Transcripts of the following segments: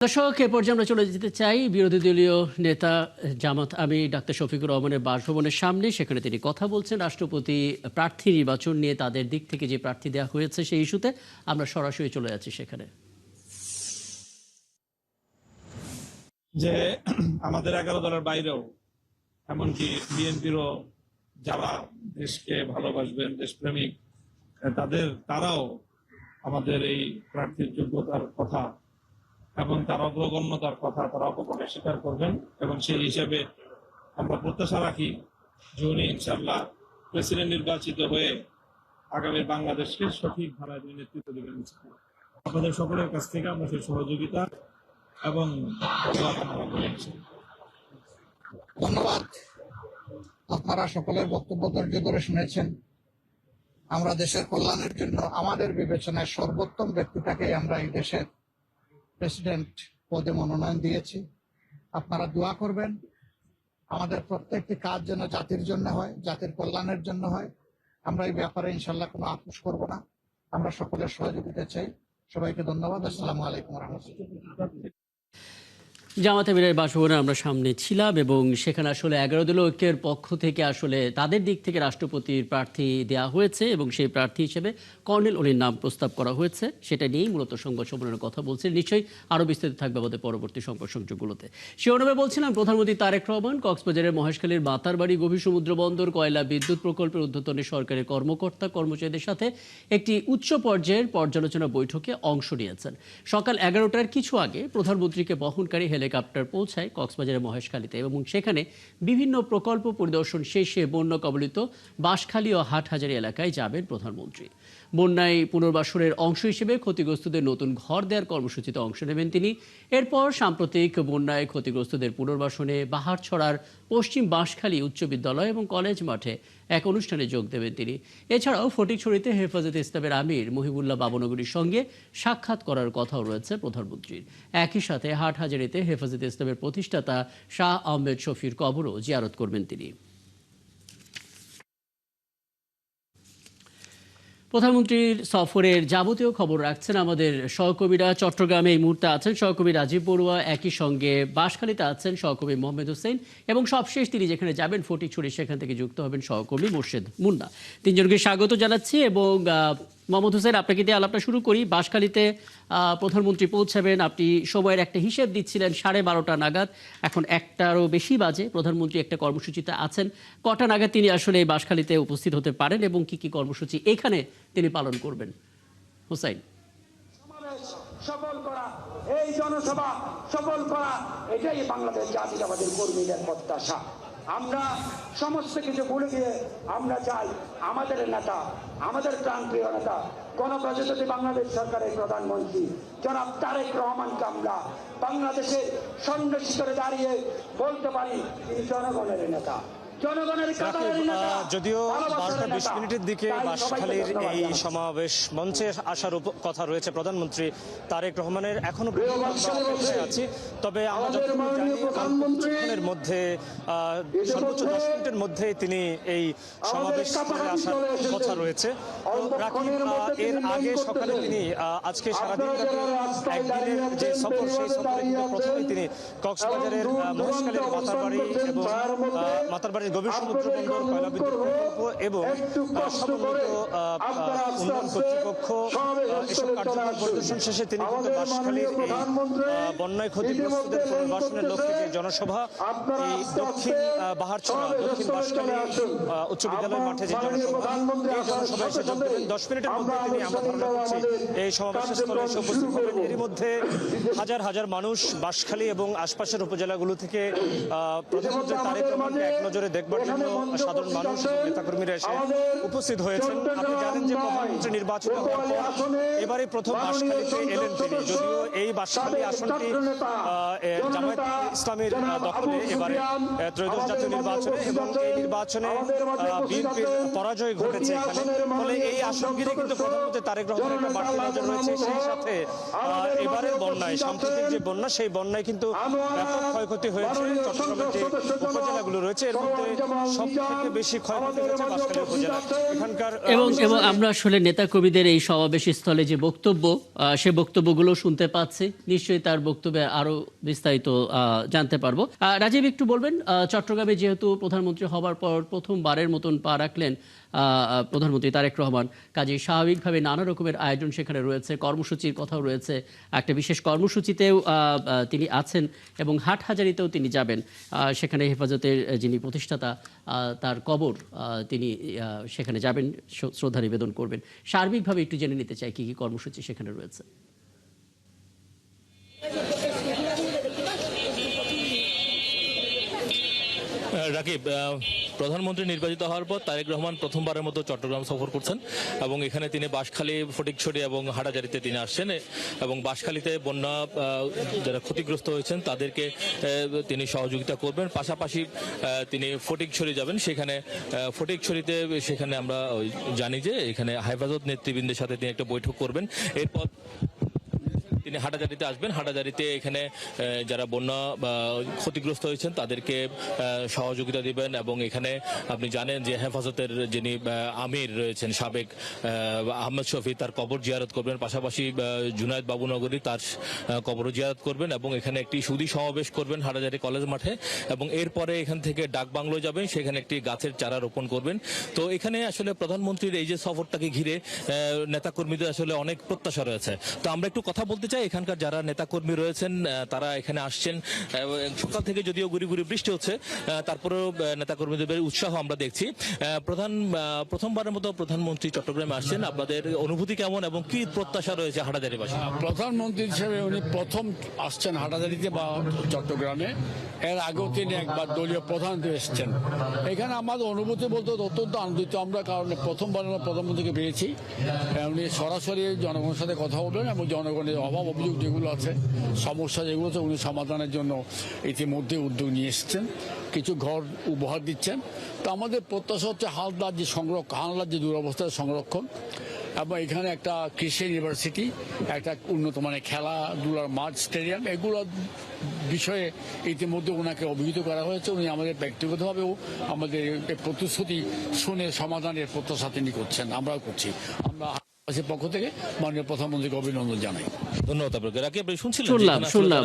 দর্শক, এ পর্যায়ে আমরা চলে যেতে চাই বিরোধী দলীয় নেতা জামাত আমি ডাক্তার শফিকুর রহমানের বাসভবনের সামনে। সেখানে তিনি কথা বলছেন রাষ্ট্রপতি প্রার্থী নির্বাচন নিয়ে, তাদের দিক থেকে যে প্রার্থী দেওয়া হয়েছে সেই ইস্যুতে। আমরা সরাসরি চলে যাচ্ছি সেখানে। যে আমাদের 11 দলের বাইরেও এমনকি বিএনপিরও যারা দেশকে ভালোবাসবেন, দেশপ্রেমিক, তারাও আমাদের এই প্রার্থীর যোগ্যতার কথা এবং তার অগ্রগণ্যতার কথা তারা অপকটে স্বীকার করবেন, এবং সেই হিসেবে আমরা প্রত্যাশা রাখি যে উনি ইনশাআল্লাহ প্রেসিডেন্ট নির্বাচিত হয়ে আগামী বাংলাদেশকে সঠিক ধারায় নেতৃত্ব দেবেন। আপনাদের সকলের কাছ থেকে আমরা সেই সহযোগিতা এবং ধন্যবাদ। আপনারা সকলের বক্তব্য ধৈর্য ধরে শুনেছেন। আমরা দেশের কল্যাণের জন্য আমাদের বিবেচনায় সর্বোত্তম ব্যক্তিটাকে আমরা এই দেশের প্রেসিডেন্ট পদে মনোনয়ন দিয়েছি। আপনারা দোয়া করবেন আমাদের প্রত্যেকটি কাজ যেন জাতির জন্য হয়, জাতির কল্যাণের জন্য হয়। আমরা এই ব্যাপারে ইনশাল্লাহ কোনো আপোষ করব না। আমরা সকলের সহযোগিতা চাই। সবাইকে ধন্যবাদ। আসসালামু আলাইকুম রহমতুল্লাহ। জামাত আমিরের বাসভবনে আমরা সামনে ছিলাম এবং সেখানে আসলে 11 দলীয় ঐক্যের পক্ষ থেকে আসলে তাদের দিক থেকে রাষ্ট্রপতির প্রার্থী দেওয়া হয়েছে এবং সেই প্রার্থী হিসেবে কর্নেল অলির নাম প্রস্তাব করা হয়েছে। সেটা নিয়েই মূলত সংবাদ সম্মেলনের কথা বলছে। নিশ্চয়ই আরও বিস্তারিত থাকবে আমাদের পরবর্তী সংবাদ সংযোগগুলোতে। শিরোনামে বলছিলাম, প্রধানমন্ত্রী তারেক রহমান কক্সবাজারের মহেশখালীর মাতারবাড়ি গভীর সমুদ্র বন্দর কয়লা বিদ্যুৎ প্রকল্পের ঊর্ধ্বতনে সরকারি কর্মকর্তা কর্মচারীদের সাথে একটি উচ্চ পর্যায়ের পর্যালোচনা বৈঠকে অংশ নিয়েছেন। সকাল 11টার কিছু আগে প্রধানমন্ত্রীকে বহনকারী হেলিকপ্টার পৌঁছায় কক্সবাজারের মহেশখালীতে এবং সেখানে বিভিন্ন প্রকল্প পরিদর্শন শেষে বন্যা কবলিত বাঁশখালী ও হাটহাজারী এলাকায় যাবেন প্রধানমন্ত্রী। বন্যায় পুনর্বাসনের অংশ হিসেবে ক্ষতিগ্রস্তদের নতুন ঘর দেওয়ার কর্মসূচিতে অংশ নেবেন তিনি। এরপর সাম্প্রতিক বন্যায় ক্ষতিগ্রস্তদের পুনর্বাসনে বাহারছড়ার পশ্চিম বাঁশখালী উচ্চ বিদ্যালয় এবং কলেজ মাঠে এক অনুষ্ঠানে যোগ দেবেন তিনি। এছাড়াও ফটিকছড়িতে হেফাজতে ইসলামের আমির মহিবুল্লাহ বাবনগরীর সঙ্গে সাক্ষাৎ করার কথাও রয়েছে প্রধানমন্ত্রীর। একই সাথে হাটহাজারীতে হেফাজতে ইসলামের প্রতিষ্ঠাতা শাহ আহমেদ শফির কবরও জিয়ারত করবেন তিনি। প্রধানমন্ত্রীর সফরের যাবতীয় খবর রাখছেন আমাদের সহকর্মীরা। চট্টগ্রামে এই মুহূর্তে আছেন সহকর্মী রাজীব বড়ুয়া, একই সঙ্গে বাঁশখালীতে আছেন সহকর্মী মোহাম্মদ হোসেন, এবং সবশেষ তিনি যেখানে যাবেন ফটিকছড়ি, সেখান থেকে যুক্ত হবেন সহকর্মী মোর্শেদ মুন্না। তিনজনকে স্বাগত জানাচ্ছি। এবং মোহাম্মদ হোসেন, আপনাকে দিয়ে আলাপটা শুরু করি। বাঁশখালীতে প্রধানমন্ত্রী পৌঁছাবেন, আপনি সময়ের একটা হিসেব দিচ্ছিলেন 12:30 নাগাদ, এখন 1টারও বেশি বাজে। প্রধানমন্ত্রী একটা কর্মসূচিতে আছেন, কটা নাগাদ তিনি আসলে এই বাঁশখালীতে উপস্থিত হতে পারেন এবং কি কি কর্মসূচি এখানে তিনি পালন করবেন? হোসাইন। সফল করা, এই জনসভা সফল করা, এটাই বাংলাদেশ জাতীয়তাবাদী কর্মীদের প্রত্যাশা। আমরা সমস্ত কিছু ভুলে গিয়ে আমরা চাই আমাদের নেতা, আমাদের প্রাণপ্রিয় নেতা, গণপ্রজাতন্ত্রী বাংলাদেশ সরকারের প্রধানমন্ত্রী জনাব তারেক রহমানকে আমরা বাংলাদেশের সন্ন্যাসী দাঁড়িয়ে বলতে পারি তিনি জনগণের নেতা। যদিও 12:20 দিকে বাঁশখালীর এই সমাবেশ মঞ্চে আসার কথা রয়েছে প্রধানমন্ত্রী তারেক রহমানের, এখনো আছি। তবে আমরা যতক্ষণের মধ্যে সর্বোচ্চ 10 মিনিটের মধ্যে তিনি এই সমাবেশ করে আসার কথা রয়েছে। এর আগে সকালে তিনি আজকে সারাদিন একদিনের যে সফর, সেই সফরে প্রথমে তিনি কক্সবাজারের মহেশখালীর মাতারবাড়ি এবং মাতারবাড়ির গভীর সমুদ্র বন্দর, কয়লা বিদ্যুৎ প্রকল্প এবং সমন্বিত উন্নয়ন কর্তৃপক্ষ এসব কার্যক্রম পরিদর্শন শেষে তিনি কিন্তু বাঁশখালীর এই বন্যায় ক্ষতিগ্রস্তদের পুনর্বাসনের লক্ষ্যে যে জনসভা, এই দক্ষিণ বাহারছড়া দক্ষিণ বাঁশখালী উচ্চ বিদ্যালয় মাঠে যে জনসভা, এই জনসভায় এসে যোগ দেবেন। 10 মিনিটের মধ্যে তিনি, আমরা ধারণা করছি, এই সমাবেশের স্থলে এসে উপস্থিত হবেন। এরই মধ্যে হাজার হাজার মানুষ বাঁশখালী এবং আশপাশের উপজেলাগুলো থেকে প্রধানমন্ত্রী তারেক রহমানকে এক নজরে দেখবার জন্য সাধারণ মানুষ নেতাকর্মীরা এসে উপস্থিত হয়েছেন। আপনি জানেন যে প্রধানমন্ত্রী নির্বাচিত হওয়ার পর এবারে প্রথম বাঁশখালীতে এলেন তিনি। যদিও এই বাঁশখালী আসনটি জামায়াত ইসলামীর দখলে এবারে ত্রয়োদশ জাতীয় নির্বাচনে, এবং এই নির্বাচনে বিএনপির পরাজয় ঘটেছে এখানে। ফলে এই আসন ঘিরে কিন্তু প্রধানমন্ত্রী তারেক রহমানের একটা বাড়তি নজর রয়েছে। সেই সাথে এবারের বন্যায়, সাম্প্রতিক যে বন্যা, সেই বন্যায় কিন্তু ব্যাপক ক্ষয়ক্ষতি হয়েছে চট্টগ্রামের যে উপজেলাগুলো রয়েছে। এর মধ্যে সব থেকে বেশি ক্ষয়ক্ষতি হয়েছে বাঁশখালী উপজেলায়। এখানকার এবং আমরা আসলে নেতাকর্মীদের এই সমাবেশ স্থলে যে বক্তব্য, সে বক্তব্যগুলো শুনতে পাচ্ছি। নিশ্চয়ই তার বক্তব্যে আরো বিস্তারিত জানতে পারবো। রাজীব, একটু বলবেন, চট্টগ্রামে যেহেতু প্রধানমন্ত্রী হবার পর প্রথমবারের মতন পা রাখলেন প্রধানমন্ত্রী তারেক রহমান, কাজেই স্বাভাবিকভাবে নানা রকমের আয়োজন সেখানে রয়েছে, কর্মসূচির কথাও রয়েছে। একটা বিশেষ কর্মসূচিতেও তিনি আছেন এবং হাটহাজারিতেও তিনি যাবেন। সেখানে হেফাজতের যিনি প্রতিষ্ঠাতা, তার কবর, তিনি সেখানে যাবেন, শ্রদ্ধা নিবেদন করবেন। সার্বিকভাবে একটু জেনে নিতে চাই কি কি কর্মসূচি সেখানে রয়েছে। রাকিব, প্রধানমন্ত্রী নির্বাচিত হওয়ার পর তারেক রহমান প্রথমবারের মতো চট্টগ্রাম সফর করছেন এবং এখানে তিনি বাঁশখালী, ফটিকছড়ি এবং হাটাজারিতে তিনি আসছেন এবং বাঁশখালীতে বন্যা যারা ক্ষতিগ্রস্ত হয়েছেন তাদেরকে তিনি সহযোগিতা করবেন। পাশাপাশি তিনি ফটিকছড়ি যাবেন, সেখানে ফটিকছড়িতে সেখানে আমরা জানি যে এখানে হেফাজত নেতৃবৃন্দের সাথে তিনি একটা বৈঠক করবেন। এরপর তিনি হাটাজারিতে আসবেন। হাটাজারিতে এখানে যারা বন্যা ক্ষতিগ্রস্ত হয়েছেন তাদেরকে সহযোগিতা দিবেন এবং এখানে আপনি জানেন যে হেফাজতের যিনি আমির রয়েছেন সাবেক আহমেদ শফি, তার কবর জিয়ারত করবেন। পাশাপাশি জুনায়েদ বাবুনগরী, তার কবর জিয়ারত করবেন এবং এখানে একটি সুধী সমাবেশ করবেন হাটাজারি কলেজ মাঠে এবং এরপরে এখান থেকে ডাকবাংলোয় যাবেন, সেখানে একটি গাছের চারা রোপণ করবেন। তো এখানে আসলে প্রধানমন্ত্রীর এই যে সফরটাকে ঘিরে নেতাকর্মীদের আসলে অনেক প্রত্যাশা রয়েছে। তো আমরা একটু কথা বলতে চাই, এখানকার যারা নেতাকর্মী রয়েছেন তারা এখানে আসছেন। সকাল থেকে যদিও গুড়ি গুড়ি বৃষ্টি হচ্ছে, তারপরেও নেতাকর্মীদের উৎসাহ আমরা দেখছি। প্রথমবারের মতো প্রধানমন্ত্রী চট্টগ্রামে আসছেন, আপনাদের অনুভূতি কেমন এবং কি প্রত্যাশা রয়েছে হাটাজারিবাসী? প্রধানমন্ত্রী হিসেবে উনি প্রথম আসছেন হাটাজারিতে বা চট্টগ্রামে। এর আগেও তিনি একবার দলীয় প্রধান এসেছেন। এখানে আমাদের অনুভূতি বলতে অত্যন্ত আনন্দিত আমরা, কারণ প্রথমবার আমরা প্রধানমন্ত্রীকে পেয়েছি। উনি সরাসরি জনগণের সাথে কথা বলবেন এবং জনগণের অভাব অভিযোগ যেগুলো আছে, সমস্যা যেগুলো আছে, উনি সমাধানের জন্য ইতিমধ্যে উদ্যোগ নিয়ে এসেছেন। কিছু ঘর উপহার দিচ্ছেন। তো আমাদের প্রত্যাশা হচ্ছে হালদার যে দুরবস্থার সংরক্ষণ এবং এখানে একটা কৃষি ইউনিভার্সিটি, একটা উন্নত মানের খেলাধুলার মাঠ, স্টেডিয়াম, এগুলো বিষয়ে ইতিমধ্যে ওনাকে অভিহিত করা হয়েছে। উনি আমাদের ব্যক্তিগতভাবেও আমাদের প্রতিশ্রুতি শুনে সমাধানের প্রত্যাশা তিনি করছেন, আমরাও করছি। আমরা পক্ষ থেকে মাননীয় প্রধানমন্ত্রীকে অভিনন্দন জানাই। ধন্যবাদ আপনাকে। রাকিব, শুনছিলেন শুনলাম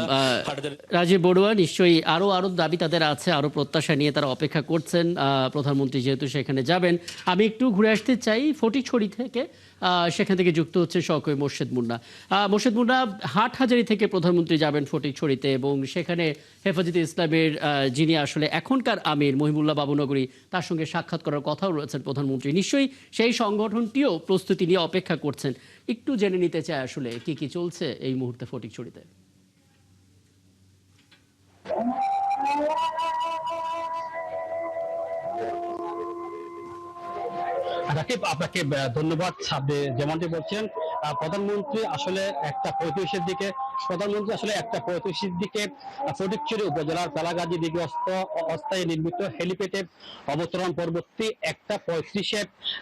রাজীব বড়ুয়া, নিশ্চয়ই আরো দাবি তাদের আছে, আরো প্রত্যাশা নিয়ে তারা অপেক্ষা করছেন প্রধানমন্ত্রী যেহেতু সেখানে যাবেন। আমি একটু ঘুরে আসতে চাই ফটিকছড়ি থেকে, সেখান থেকে যুক্ত হচ্ছে সহকর্মী মোর্শেদ মুন্না। মোর্শেদ মুন্না, হাটহাজারি থেকে প্রধানমন্ত্রী যাবেন ফটিকছড়িতে এবং সেখানে হেফাজতে ইসলামের যিনি আসলে এখনকার আমির মহিবুল্লাহ বাবুনগরী, তার সঙ্গে সাক্ষাৎ করার কথাও রয়েছেন প্রধানমন্ত্রী। নিশ্চয়ই সেই সংগঠনটিও প্রস্তুতি নিয়ে অপেক্ষা করছেন। একটু জেনে নিতে চাই আসলে কি কি চলছে এই মুহূর্তে ফটিকছড়িতে। রাকিব, আপনাকে ধন্যবাদ। আপনি যেমনটি বলছেন, প্রধানমন্ত্রী আসলে একটা 35-এর দিকে ফটিকছড়ি উপজেলার পেলাগাজী দিকে অস্থায়ী নির্মিত হেলিপ্যাডে অবতরণ পরবর্তী 1:35-এ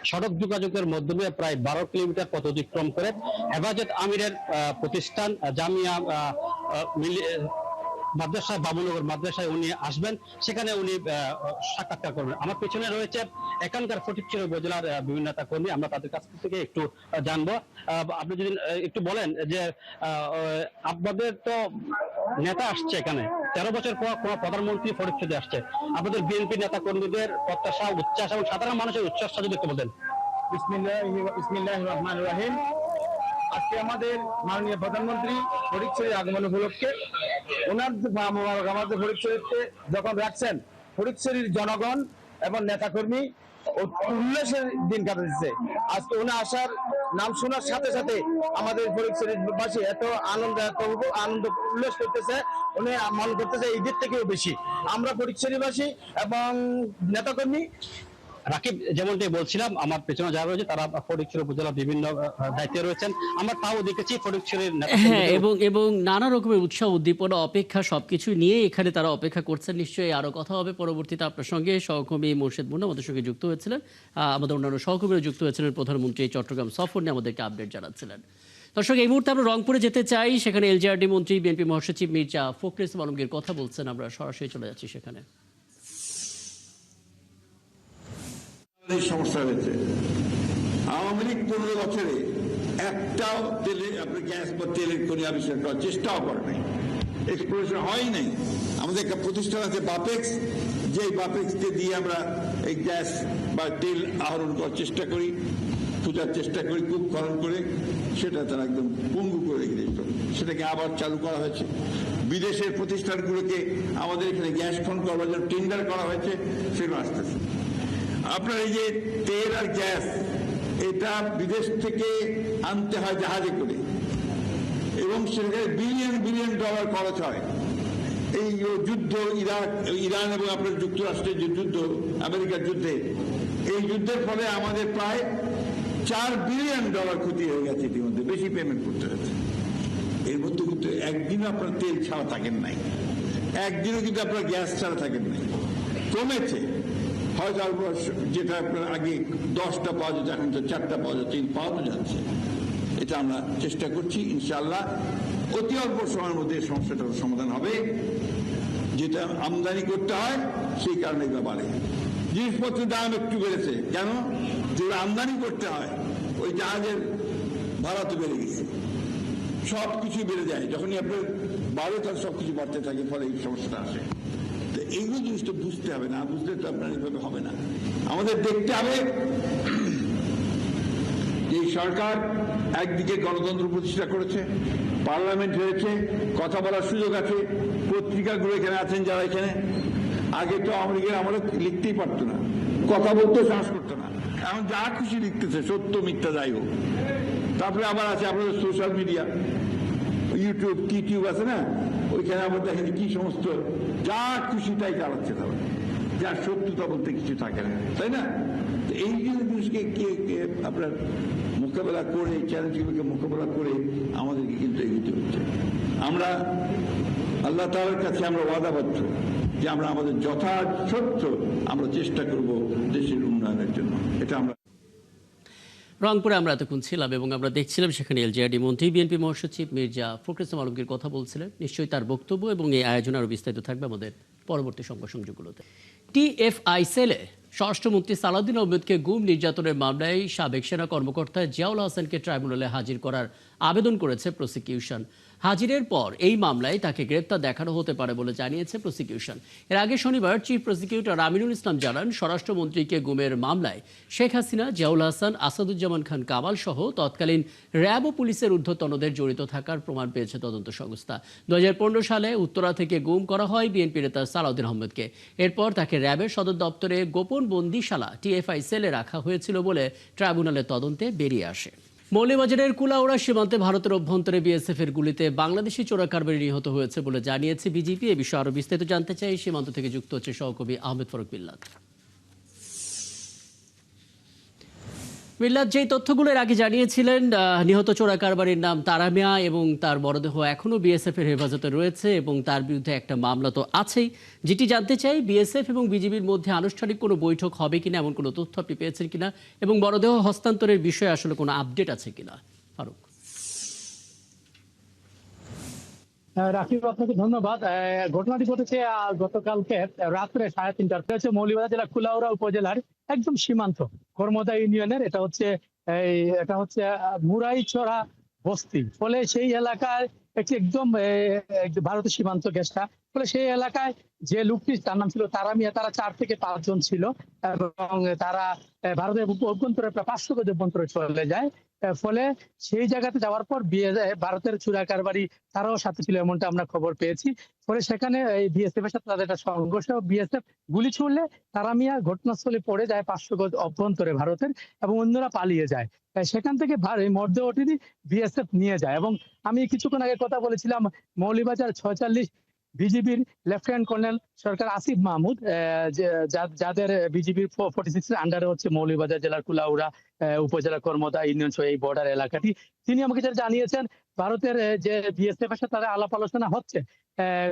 সড়ক যোগাযোগের মাধ্যমে প্রায় 12 কিলোমিটার পথ অতিক্রম করে হেফাজত আমিরের প্রতিষ্ঠান জামিয়া মাদ্রাসা, বাবুনগর মাদ্রাসায় উনি আসবেন। সেখানে উনি সাক্ষাৎকার করবেন। আমার পেছনে রয়েছে এখানকার ফটিকছড়ি উপজেলার বিভিন্ন নেতা কর্মী, আমরা তাদের কাছ থেকে একটু জানবো। আপনি যদি একটু বলেন যে আপনাদের তো নেতা আসছে এখানে, 13 বছর পর কোন প্রধানমন্ত্রী ফটিকছড়ি আসছে, আপনাদের বিএনপি নেতা কর্মীদের প্রত্যাশা, উচ্ছ্বাস এবং সাধারণ মানুষের উচ্ছ্বাসটা যদি একটু বলেন। বিসমিল্লাহির রহমানির রহিম। আজকে আমাদের মাননীয় প্রধানমন্ত্রী ফটিকছড়ির আগমন উপলক্ষে ওনার আমাদের ফটিকছড়িতে যখন রাখছেন, ফটিকছড়ির জনগণ এবং নেতাকর্মী উল্লাসের দিন কাটাচ্ছে। আজকে উনি আসার নাম শোনার সাথে সাথে আমাদের ফটিকছড়ির বাসী এত আনন্দ উল্লাস করতেছে, উনি মনে করতেছে ঈদের থেকেও বেশি। আমরা ফটিকছড়িবাসী এবং নেতাকর্মী। রাকিব, যেমনটি বলছিলাম, আমার পেছনে যারা রয়েছে তারা ফটিকছড়ি উপজেলার বিভিন্ন দায়িত্বে রয়েছেন। আমরা তাও দেখেছি ফটিকছড়ির এবং নানা রকমের উৎসাহ, উদ্দীপনা, অপেক্ষা সবকিছু নিয়ে এখানে তারা অপেক্ষা করছেন। নিশ্চয়ই আরো কথা হবে পরবর্তীতে আপনার সঙ্গে। সহকর্মী মোর্শেদ মুন্না আমাদের সঙ্গে যুক্ত হয়েছিলেন, আমাদের অন্যান্য সহকর্মীরা যুক্ত হয়েছিলেন। প্রধানমন্ত্রী চট্টগ্রাম সফর নিয়ে আমাদেরকে আপডেট জানাচ্ছিলেন। দর্শক, এই মুহূর্তে আমরা রংপুরে যেতে চাই। সেখানে এলজিআরডি মন্ত্রী, বিএনপি মহাসচিব মির্জা ফখরুল ইসলাম আলমগীর কথা বলছেন। আমরা সরাসরি চলে যাচ্ছি সেখানে। সমস্যা হয়েছে। আওয়ামী লীগ 15 বছরে একটাও তেলে আপনি গ্যাস বা তেলের খনি আবিষ্কার করার চেষ্টাও করে নাই, এক্সপ্লোরেশন হয় নাই। আমাদের একটা প্রতিষ্ঠান আছে বাপেক্স, যে বাপেক্সকে দিয়ে আমরা এই গ্যাস বা তেল আহরণ করার চেষ্টা করি, খোঁজার চেষ্টা করি, কূপ খনন করে, সেটা তারা একদম পঙ্গু করে রেখে দিয়েছিল। সেটাকে আবার চালু করা হয়েছে। বিদেশের প্রতিষ্ঠানগুলোকে আমাদের এখানে গ্যাস খনন করবার জন্য টেন্ডার করা হয়েছে, সেগুলো আসতেছে। আপনার এই যে তেল আর গ্যাস, এটা বিদেশ থেকে আনতে হয় জাহাজে করে, এবং সেখানে বিলিয়ন বিলিয়ন ডলার খরচ হয়। এই যুদ্ধ, ইরান এবং আপনার যুক্তরাষ্ট্রের যে যুদ্ধ, আমেরিকার যুদ্ধে, এই যুদ্ধের ফলে আমাদের প্রায় $4 বিলিয়ন ক্ষতি হয়ে গেছে। ইতিমধ্যে বেশি পেমেন্ট করতে হয়েছে। এর মধ্যে কিন্তু একদিনও আপনার তেল ছাড়া থাকেন নাই, একদিনও কিন্তু আপনার গ্যাস ছাড়া থাকেন নাই। কমেছে হয়তো, যেটা আপনার আগে 10টা পাওয়া যেত, এখন তো 4টা পাওয়া যাচ্ছে, পাওয়া যাচ্ছে। এটা আমরা চেষ্টা করছি, ইনশাআল্লাহ অতি অল্প সময়ের মধ্যে সমস্যাটার সমাধান হবে। যেটা আমদানি করতে হয় সেই কারণে এগুলো বাড়ে। জিনিসপত্রের দাম একটু বেড়েছে, কেন? যেগুলো আমদানি করতে হয় ওই জাহাজের ভাড়া তো বেড়ে গেছে, সব কিছু বেড়ে যায়। যখনই আপনার বাড়ে তখন সবকিছু বাড়তে থাকে, ফলে এই সমস্যাটা আসে। তো এইগুলো জিনিসটা বুঝতে হবে, না বুঝলে তো আপনার এইভাবে হবে না। আমাদের দেখতে হবে এই সরকার একদিকে গণতন্ত্র প্রতিষ্ঠা করেছে, পার্লামেন্ট হয়েছে, কথা বলার সুযোগ আছে, পত্রিকাগুলো এখানে আছেন যারা এখানে, আগে তো আওয়ামী লীগের আমরা লিখতেই পারতো না, কথা বলতেও সাহস করতো না। এখন যা খুশি লিখতেছে, সত্য মিথ্যা যাই হোক। তারপরে আবার আছে আপনাদের সোশ্যাল মিডিয়া, ইউটিউব, টিউব আছে না, ওইখানে আমরা দেখেন কি সমস্ত যা খুশি তাই চালাচ্ছে তারা, যার সত্যতা বলতে কিছু থাকে না, তাই না? এই জিনিসকে আপনার মোকাবেলা করে, চ্যালেঞ্জগুলোকে মোকাবেলা করে আমাদেরকে কিন্তু এগোতে হচ্ছে। আমরা আল্লাহ তাআলার কাছে আমরা ওয়াদাবদ্ধ যে আমরা আমাদের যথাসাধ্য আমরা চেষ্টা করব দেশের উন্নয়নের জন্য। এটা আমরা রংপুরে আমরা এতক্ষণ ছিলাম এবং আমরা দেখছিলাম সেখানে এলজেআরডি মন্ত্রী, বিএনপি মহাসচিব মির্জা ফখরুল ইসলাম আলমগীর কথা বলছিলেন। নিশ্চয়ই তার বক্তব্য এবং এই আয়োজন আরও বিস্তারিত থাকবে আমাদের পরবর্তী সংবাদসংযোগগুলোতে। টিএফআই সেলে স্বরাষ্ট্রমন্ত্রী সালাউদ্দিন আহমেদকে গুম নির্যাতনের মামলায় সাবেক সেনা কর্মকর্তা জিয়াউল হাসানকে ট্রাইব্যুনালে হাজির করার আবেদন করেছে প্রসিকিউশন। হাজিরের পর এই মামলায় তাকে গ্রেপ্তার দেখানো হতে পারে বলে জানিয়েছে প্রসিকিউশন। এর আগে শনিবার চিফ প্রসিকিউটর আমিনুল ইসলাম জানান, স্বরাষ্ট্রমন্ত্রীকে গুমের মামলায় শেখ হাসিনা, জিয়াউল হাসান, আসাদুজ্জামান খান কামাল সহ তৎকালীন র্যাব ও পুলিশের ঊর্ধ্বতনদের জড়িত থাকার প্রমাণ পেয়েছে তদন্ত সংস্থা। 2015 সালে উত্তরা থেকে গুম করা হয় বিএনপি নেতা সালাউদ্দিন আহমেদকে। এরপর তাকে র্যাবের সদর দপ্তরে গোপন বন্দিশালা টিএফআই সেলে রাখা হয়েছিল বলে ট্রাইব্যুনালের তদন্তে বেরিয়ে আসে। মৌলভীবাজারের কুলাউড়া সীমান্তে ভারতের অভ্যন্তরে বিএসএফ এর গুলিতে বাংলাদেশি চোরা কারবারি নিহত হয়েছে বলে জানিয়েছে বিজিপি। এ বিষয়ে আরো বিস্তারিত জানতে চাই, সীমান্ত থেকে যুক্ত হচ্ছে সহকর্মী আহমেদ ফারুক বিল্লাত। বিল্লাত, যেই তথ্যগুলো এর আগে জানিয়েছিলেন, নিহত চোরা কারবারির নাম তারা মিয়া এবং তার মরদেহ এখনো বিএসএফ এর হেফাজতে রয়েছে এবং তার বিরুদ্ধে একটা মামলা তো আছেই। যেটি জানতে চাই, বিএসএফ এবং বিজিবির মধ্যে আনুষ্ঠানিক কোনো বৈঠক হবে কিনা, এমন কোনো তথ্য আপনি পেয়েছেন কিনা, এবং মরদেহ হস্তান্তরের বিষয়ে আসলে কোনো আপডেট আছে কিনা? ফারুক। রাকিব, আপনাকে ধন্যবাদ। ঘটনাটি ঘটেছে গতকালকে রাত্রে 3:30টার হচ্ছে মৌলভীবাজার জেলা কুলাউড়া উপজেলার একদম সীমান্ত কর্মদা ইউনিয়নের। এটা হচ্ছে মুরাইছড়া বস্তি। ফলে সেই এলাকায় একদম ভারতের সীমান্ত গেস্টটা, ফলে সেই এলাকায় যে লোকটি, তার নাম ছিল তারা মিয়া, তারা 4 থেকে 5 জন ছিল এবং তারা ভারতের অভ্যন্তরে প্রায় 500 গজ অভ্যন্তরে চলে যায়। ফলে সেই জায়গাতে যাওয়ার পর ভারতের চোরা কারবারি তারাও সাথে ছিল, এমনটা আমরা খবর পেয়েছি। ফলে সেখানে এই বিএসএফ এর সাথে তাদের একটা সংঘর্ষ, বিএসএফ গুলি ছুড়লে তারা মিয়া ঘটনাস্থলে পড়ে যায় 500 গজ অভ্যন্তরে ভারতের, এবং অন্যরা পালিয়ে যায়। সেখান থেকে মরদেহটি বিএসএফ নিয়ে যায়। এবং আমি কিছুক্ষণ আগে কথা বলেছিলাম মৌলভীবাজার 46 বিজিবির লেফটেন্যান্ট কর্নেল সরকার আসিফ মাহমুদ, যাদের বিজিবির 46 এর আন্ডারে হচ্ছে মৌলভীবাজার জেলার কুলাউড়া উপজেলা কর্মদা ইউনিয়ন সহ এই বর্ডার এলাকাটি। তিনি আমাকে যেটা জানিয়েছেন, ভারতের যে বিএসএফ এর সাথে তাদের আলাপ আলোচনা হচ্ছে,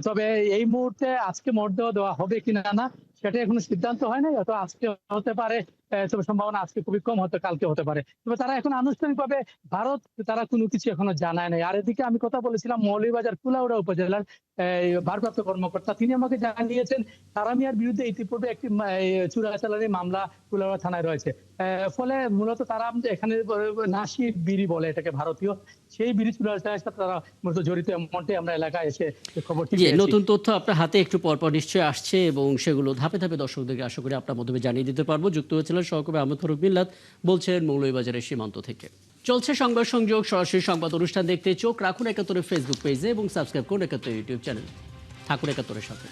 তবে এই মুহূর্তে আজকে মরদেহ দেওয়া হবে কিনা না সেটা এখনো সিদ্ধান্ত হয় নাই, হয়তো আজকে হতে পারে, তবে সম্ভাবনা আজকে খুবই কম, হয়তো কালকে হতে পারে। তবে তারা এখন আনুষ্ঠানিকভাবে ভারত তারা কোনো কিছু এখনো জানায় নাই। আর এদিকে আমি কথা বলেছিলাম মৌলভীবাজার কুলাউড়া উপজেলার ভারপ্রাপ্ত কর্মকর্তা, তিনি আমাকে জানিয়েছেন তারা মিয়ার বিরুদ্ধে ইতিপূর্বে একটি চোরাচালানি মামলা কুলাউড়া থানায় রয়েছে। ফলে মূলত তারা এখানে নাশি বিড়ি বলে এটাকে ভারতীয়, সেই বিড়ি চোরাচালানের সাথে তারা মূলত জড়িত, এমনটাই আমরা এলাকায় এসে খবরটি পেয়েছি। নতুন তথ্য আপনার হাতে একটু পরপর নিশ্চয়ই আসছে এবং সেগুলো ধাপে ধাপে দর্শকদেরকে আশা করি আপনার মাধ্যমে জানিয়ে দিতে পারবো। যুক্ত হয়েছিলেন সহকর্মী আহমেদ ফারুক মিল্লাত, বলছেন মৌলভীবাজারের সীমান্ত থেকে। চলছে সংবাদ সংযোগ, সরাসরি সংবাদ অনুষ্ঠান দেখতে চোখ রাখুন ৭১ ফেসবুক পেজে এবং সাবস্ক্রাইব করুন ৭১ ইউটিউব চ্যানেল। থাকুন ৭১-এর সাথে।